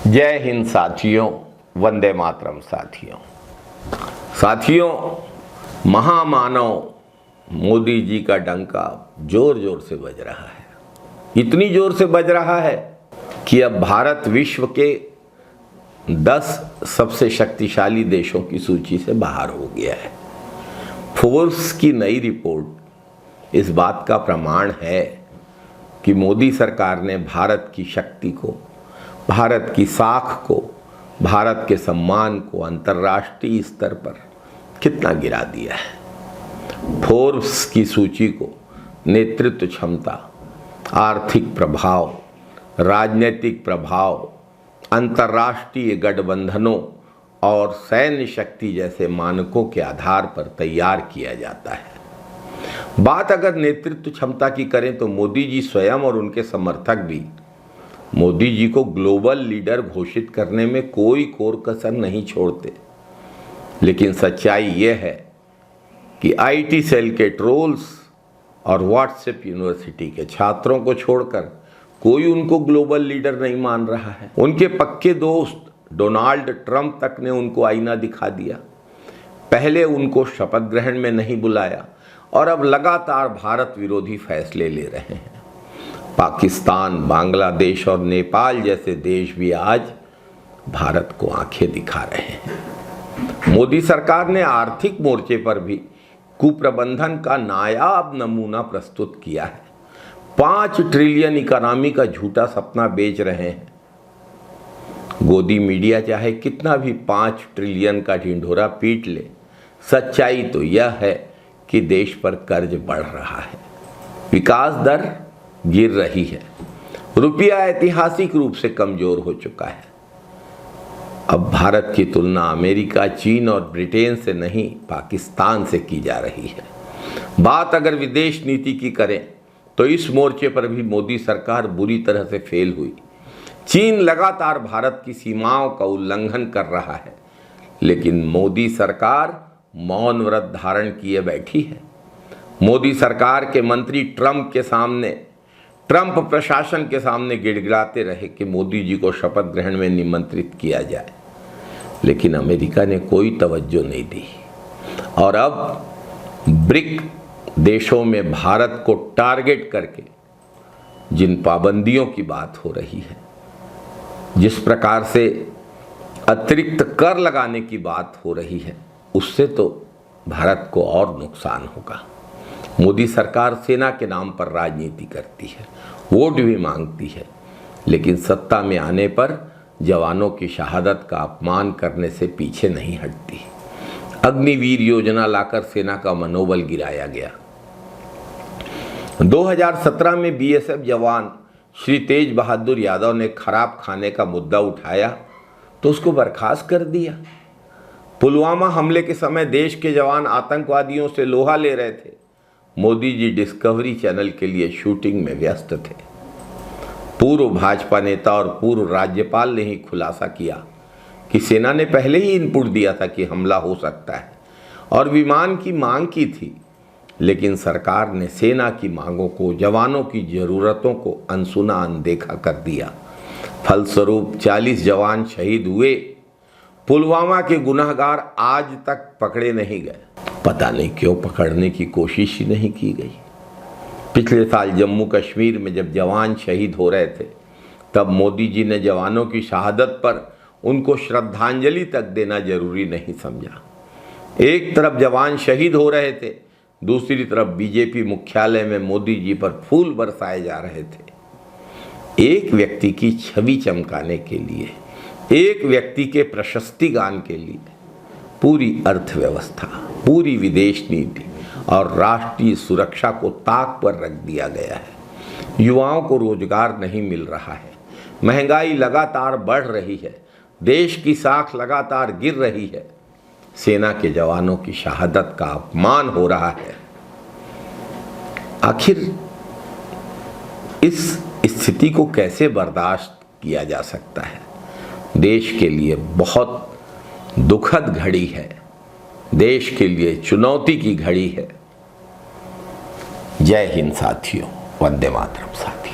जय हिंद साथियों, वंदे मातरम साथियों, महामानव मोदी जी का डंका जोर जोर से बज रहा है। इतनी जोर से बज रहा है कि अब भारत विश्व के 10 सबसे शक्तिशाली देशों की सूची से बाहर हो गया है। फोर्ब्स की नई रिपोर्ट इस बात का प्रमाण है कि मोदी सरकार ने भारत की शक्ति को, भारत की साख को, भारत के सम्मान को अंतर्राष्ट्रीय स्तर पर कितना गिरा दिया है। फोर्ब्स की सूची को नेतृत्व क्षमता, आर्थिक प्रभाव, राजनीतिक प्रभाव, अंतर्राष्ट्रीय गठबंधनों और सैन्य शक्ति जैसे मानकों के आधार पर तैयार किया जाता है। बात अगर नेतृत्व क्षमता की करें तो मोदी जी स्वयं और उनके समर्थक भी मोदी जी को ग्लोबल लीडर घोषित करने में कोई कोर कसर नहीं छोड़ते। लेकिन सच्चाई यह है कि आईटी सेल के ट्रोल्स और व्हाट्सएप यूनिवर्सिटी के छात्रों को छोड़कर कोई उनको ग्लोबल लीडर नहीं मान रहा है। उनके पक्के दोस्त डोनाल्ड ट्रंप तक ने उनको आईना दिखा दिया। पहले उनको शपथ ग्रहण में नहीं बुलाया और अब लगातार भारत विरोधी फैसले ले रहे हैं। पाकिस्तान, बांग्लादेश और नेपाल जैसे देश भी आज भारत को आंखें दिखा रहे हैं। मोदी सरकार ने आर्थिक मोर्चे पर भी कुप्रबंधन का नायाब नमूना प्रस्तुत किया है। 5 ट्रिलियन इकोनॉमी का झूठा सपना बेच रहे हैं। गोदी मीडिया चाहे कितना भी 5 ट्रिलियन का ढिंढोरा पीट ले, सच्चाई तो यह है कि देश पर कर्ज बढ़ रहा है, विकास दर गिर रही है, रुपया ऐतिहासिक रूप से कमजोर हो चुका है। अब भारत की तुलना अमेरिका, चीन और ब्रिटेन से नहीं, पाकिस्तान से की जा रही है। बात अगर विदेश नीति की करें तो इस मोर्चे पर भी मोदी सरकार बुरी तरह से फेल हुई। चीन लगातार भारत की सीमाओं का उल्लंघन कर रहा है, लेकिन मोदी सरकार मौन व्रत धारण किए बैठी है। मोदी सरकार के मंत्री ट्रंप प्रशासन के सामने गिड़गिड़ाते रहे कि मोदी जी को शपथ ग्रहण में निमंत्रित किया जाए, लेकिन अमेरिका ने कोई तवज्जो नहीं दी। और अब ब्रिक देशों में भारत को टारगेट करके जिन पाबंदियों की बात हो रही है, जिस प्रकार से अतिरिक्त कर लगाने की बात हो रही है, उससे तो भारत को और नुकसान होगा। मोदी सरकार सेना के नाम पर राजनीति करती है, वोट भी मांगती है, लेकिन सत्ता में आने पर जवानों की शहादत का अपमान करने से पीछे नहीं हटती। अग्निवीर योजना लाकर सेना का मनोबल गिराया गया। 2017 में बीएसएफ जवान श्री तेज बहादुर यादव ने खराब खाने का मुद्दा उठाया तो उसको बर्खास्त कर दिया। पुलवामा हमले के समय देश के जवान आतंकवादियों से लोहा ले रहे थे। मोदी जी डिस्कवरी चैनल के लिए शूटिंग में व्यस्त थे। पूर्व भाजपा नेता और पूर्व राज्यपाल ने ही खुलासा किया कि सेना ने पहले ही इनपुट दिया था कि हमला हो सकता है और विमान की मांग की थी, लेकिन सरकार ने सेना की मांगों को, जवानों की ज़रूरतों को अनसुना अनदेखा कर दिया। फलस्वरूप 40 जवान शहीद हुए। पुलवामा के गुनहगार आज तक पकड़े नहीं गए। पता नहीं क्यों पकड़ने की कोशिश ही नहीं की गई। पिछले साल जम्मू कश्मीर में जब जवान शहीद हो रहे थे, तब मोदी जी ने जवानों की शहादत पर उनको श्रद्धांजलि तक देना जरूरी नहीं समझा। एक तरफ जवान शहीद हो रहे थे, दूसरी तरफ बीजेपी मुख्यालय में मोदी जी पर फूल बरसाए जा रहे थे। एक व्यक्ति की छवि चमकाने के लिए, एक व्यक्ति के प्रशस्ति गान के लिए पूरी अर्थव्यवस्था, पूरी विदेश नीति और राष्ट्रीय सुरक्षा को ताक पर रख दिया गया है। युवाओं को रोजगार नहीं मिल रहा है, महंगाई लगातार बढ़ रही है, देश की साख लगातार गिर रही है, सेना के जवानों की शहादत का अपमान हो रहा है। आखिर इस स्थिति को कैसे बर्दाश्त किया जा सकता है? देश के लिए बहुत दुखद घड़ी है, देश के लिए चुनौती की घड़ी है। जय हिंद साथियों, वंदे मातरम साथियों।